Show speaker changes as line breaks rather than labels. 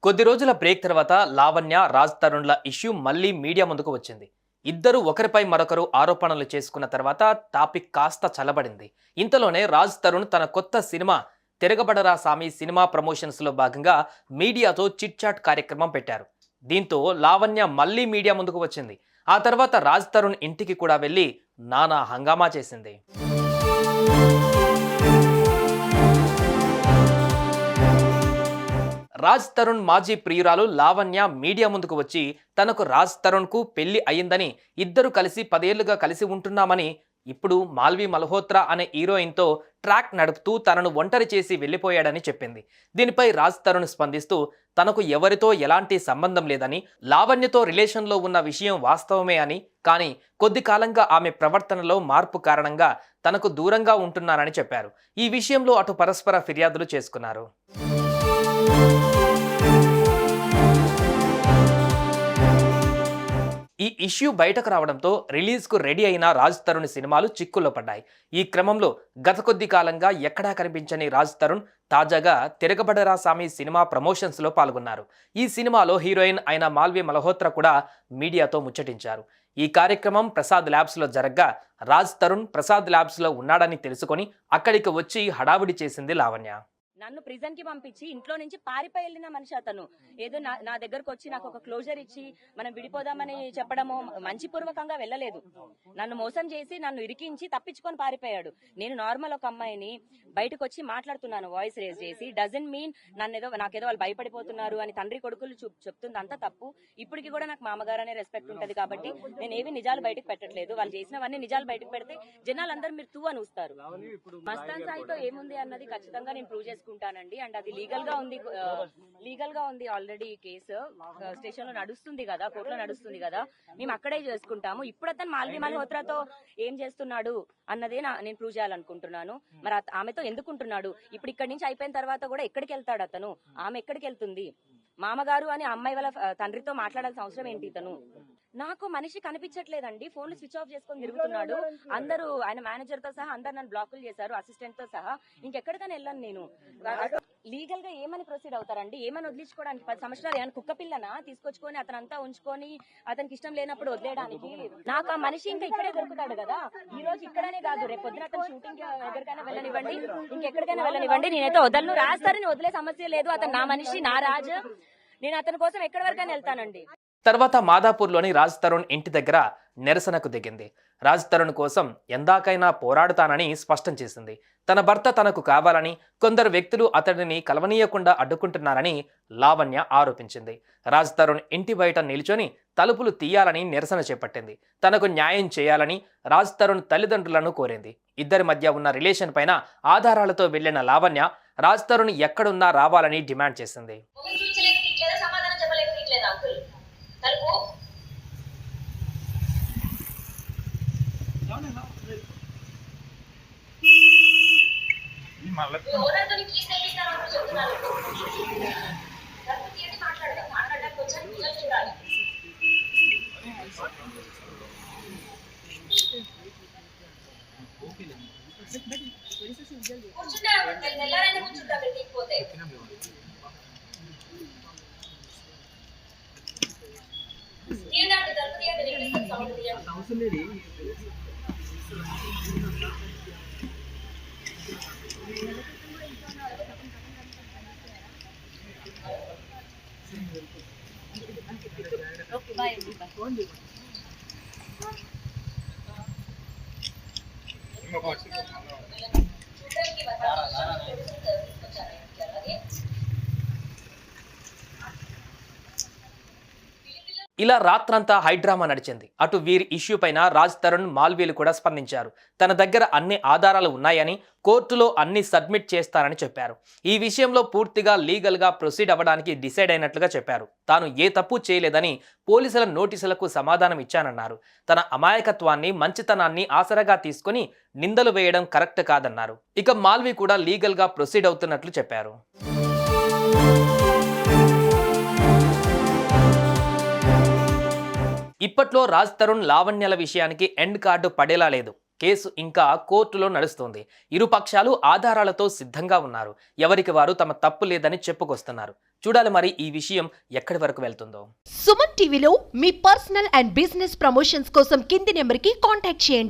కొద్ది రోజుల బ్రేక్ తర్వాత లావణ్య, రాజ్ తరుణ్ల ఇష్యూ మళ్ళీ మీడియా ముందుకు వచ్చింది. ఇద్దరు ఒకరిపై మరొకరు ఆరోపణలు చేసుకున్న తర్వాత టాపిక్ కాస్త చల్లబడింది. ఇంతలోనే రాజ్ తరుణ్ తన కొత్త సినిమా తిరగబడరా సామి సినిమా ప్రమోషన్స్లో భాగంగా మీడియాతో చిట్ చాట్ కార్యక్రమం పెట్టారు. దీంతో లావణ్య మళ్ళీ మీడియా ముందుకు వచ్చింది. ఆ తర్వాత రాజ్ తరుణ్ ఇంటికి కూడా వెళ్ళి నానా హంగామా చేసింది. రాజ్ తరుణ్ మాజీ ప్రియురాలు లావణ్య మీడియా ముందుకు వచ్చి తనకు రాజ్ తరుణ్కు పెళ్లి అయ్యిందని, ఇద్దరు కలిసి 10 ఏళ్లుగా కలిసి ఉంటున్నామని, ఇప్పుడు మాల్వి మల్హోత్రా అనే హీరోయిన్తో ట్రాక్ నడుపుతూ తనను ఒంటరి చేసి వెళ్ళిపోయాడని చెప్పింది. దీనిపై రాజ్ తరుణ్ స్పందిస్తూ తనకు ఎవరితో ఎలాంటి సంబంధం లేదని, లావణ్యతో రిలేషన్లో ఉన్న విషయం వాస్తవమే అని, కానీ కొద్ది కాలంగా ఆమె ప్రవర్తనలో మార్పు కారణంగా తనకు దూరంగా ఉంటున్నానని చెప్పారు. ఈ విషయంలో అటు పరస్పర ఫిర్యాదులు చేసుకున్నారు. ఈ ఇష్యూ బయటకు రావడంతో రిలీజ్కు రెడీ అయిన రాజ్ తరుణ్ సినిమాలు చిక్కుల్లో పడ్డాయి. ఈ క్రమంలో గత కొద్ది కాలంగా ఎక్కడా కనిపించని రాజ్ తరుణ్ తాజాగా తిరగబడరా సామి సినిమా ప్రమోషన్స్లో పాల్గొన్నారు. ఈ సినిమాలో హీరోయిన్ అయిన మాల్వి మల్హోత్రా కూడా మీడియాతో ముచ్చటించారు. ఈ కార్యక్రమం ప్రసాద్ ల్యాబ్స్లో జరగ్గా రాజ్ తరుణ్ ప్రసాద్ ల్యాబ్స్లో ఉన్నాడని తెలుసుకొని అక్కడికి వచ్చి హడావిడి చేసింది లావణ్య.
నన్ను ప్రిజన్ కి పంపించి ఇంట్లో నుంచి పారిపోయి వెళ్ళిన మనిషి అతను. ఏదో నా దగ్గరకు వచ్చి నాకు ఒక క్లోజర్ ఇచ్చి మనం విడిపోదామని చెప్పడము, మంచి పూర్వకంగా వెళ్ళలేదు. నన్ను మోసం చేసి నన్ను ఇరికించి తప్పించుకొని పారిపోయాడు. నేను నార్మల్ ఒక అమ్మాయిని బయటకు వచ్చి మాట్లాడుతున్నాను వాయిస్ రేజ్ చేసి, డజన్ మీన్ నాకేదో వాళ్ళు భయపడిపోతున్నారు అని తండ్రి కొడుకులు చెప్తుంది. అంతా తప్పు. ఇప్పటికి కూడా నాకు మామగారు అనే రెస్పెక్ట్ ఉంటది కాబట్టి నేను ఏవి నిజాలు బయటకు పెట్టట్లేదు. వాళ్ళు చేసినవన్నీ నిజాలు బయటకు పెడితే జనాలందరూ మీరు తూ అని ఊస్తారు. మస్తాన్ సాయితో ఏముంది అన్నది ఖచ్చితంగా నేను ప్రూవ్ చేసుకుంటానండి. అండ్ అది లీగల్ గా ఉంది ఆల్రెడీ. కేసు స్టేషన్ లో నడుస్తుంది కదా, కోర్టులో నడుస్తుంది కదా, మేము అక్కడే చేసుకుంటాము. ఇప్పుడు అతను మాల్వి మల్హోత్రాతో ఏం చేస్తున్నాడు అన్నదే నేను ప్రూవ్ చేయాలనుకుంటున్నాను. మరి ఆమెతో ఎందుకుంటున్నాడు? ఇప్పుడు ఇక్కడి నుంచి అయిపోయిన తర్వాత కూడా ఎక్కడికి వెళ్తాడు అతను? ఆమె ఎక్కడికి వెళ్తుంది? మామగారు అని అమ్మాయి వాళ్ళ తండ్రితో మాట్లాడాల్సిన అవసరం ఏంటి? ఇతను నాకు మనిషి కనిపించట్లేదండి. ఫోన్లు స్విచ్ ఆఫ్ చేసుకొని తిరుగుతున్నాడు. అందరూ ఆయన మేనేజర్ తో సహా అందరు నన్ను బ్లాకులు చేశారు, అసిస్టెంట్ తో సహా. ఇంకెక్కడికైనా వెళ్ళాను నేను. లీగల్ గా ఏమని ప్రొసీడ్ అవుతారండి? ఏమని వదిలించుకోవడానికి? 10 సంవత్సరాలు ఏమైనా కుక్క పిల్లనా తీసుకొచ్చుకొని అతనంతా ఉంచుకొని అతనికి ఇష్టం లేనప్పుడు వదిలేయడానికి? నాకు ఆ మనిషి ఇంకా ఇక్కడే దొరుకుతాడు కదా. ఈ రోజు ఇక్కడనే కాదు, రేపు పొద్దున అతను షూటింగ్ ఎక్కడికైనా వెళ్ళనివ్వండి, ఇంకెక్కడికైనా వెళ్ళనివ్వండి, నేనైతే వదలను. రాస్తారని వదిలే సమస్య లేదు. అతను నా మనిషి, నా రాజు. నేను అతని కోసం ఎక్కడి వరకైనా వెళ్తానండి.
తర్వాత మాదాపూర్లోని రాజ్ తరుణ్ ఇంటి దగ్గర నిరసనకు దిగింది. రాజ్ తరుణ్ కోసం ఎందాకైనా పోరాడుతానని స్పష్టం చేసింది. తన భర్త తనకు కావాలని, కొందరు వ్యక్తులు అతడిని కలవనీయకుండా అడ్డుకుంటున్నారని లావణ్య ఆరోపించింది. రాజ్ తరుణ్ ఇంటి బయట నిల్చొని తలుపులు తీయాలని నిరసన చేపట్టింది. తనకు న్యాయం చేయాలని రాజ్ తరుణ్ తల్లిదండ్రులను కోరింది. ఇద్దరి మధ్య ఉన్న రిలేషన్ పైన ఆధారాలతో వెళ్లిన లావణ్య రాజ్ తరుణ్ ఎక్కడున్నా రావాలని డిమాండ్ చేసింది. ఇలా రాత్రంతా హైడ్రామా నడిచింది. అటు వీరి ఇష్యూ పైన రాజ్ తరుణ్, మాల్వీలు కూడా స్పందించారు. తన దగ్గర అన్ని ఆధారాలు ఉన్నాయని, కోర్టులో అన్ని సబ్మిట్ చేస్తానని చెప్పారు. ఈ విషయంలో పూర్తిగా లీగల్గా ప్రొసీడ్ అవ్వడానికి డిసైడ్ అయినట్లుగా చెప్పారు. తాను ఏ తప్పు చేయలేదని పోలీసుల నోటీసులకు సమాధానం ఇచ్చానన్నారు. తన అమాయకత్వాన్ని, మంచితనాన్ని ఆసరగా తీసుకుని నిందలు వేయడం కరెక్ట్ కాదన్నారు. ఇక మాల్వి కూడా లీగల్గా ప్రొసీడ్ అవుతున్నట్లు చెప్పారు. ఇప్పట్లో రాజ్ తరుణ్, లావణ్యల విషయానికి ఎండ్ కార్డు పడేలా లేదు. కేసు ఇంకా కోర్టులో నడుస్తోంది. ఇరు పక్షాలు ఆధారాలతో సిద్ధంగా ఉన్నారు. ఎవరికి వారు తమ తప్పు లేదని చెప్పుకొస్తున్నారు. చూడాలి మరి ఈ విషయం ఎక్కడి వరకు వెళ్తుందో.
సుమన్ టీవీలో మీ పర్సనల్ అండ్ బిజినెస్ ప్రమోషన్స్ కోసం కింది నెంబర్కి కాంటాక్ట్ చేయండి.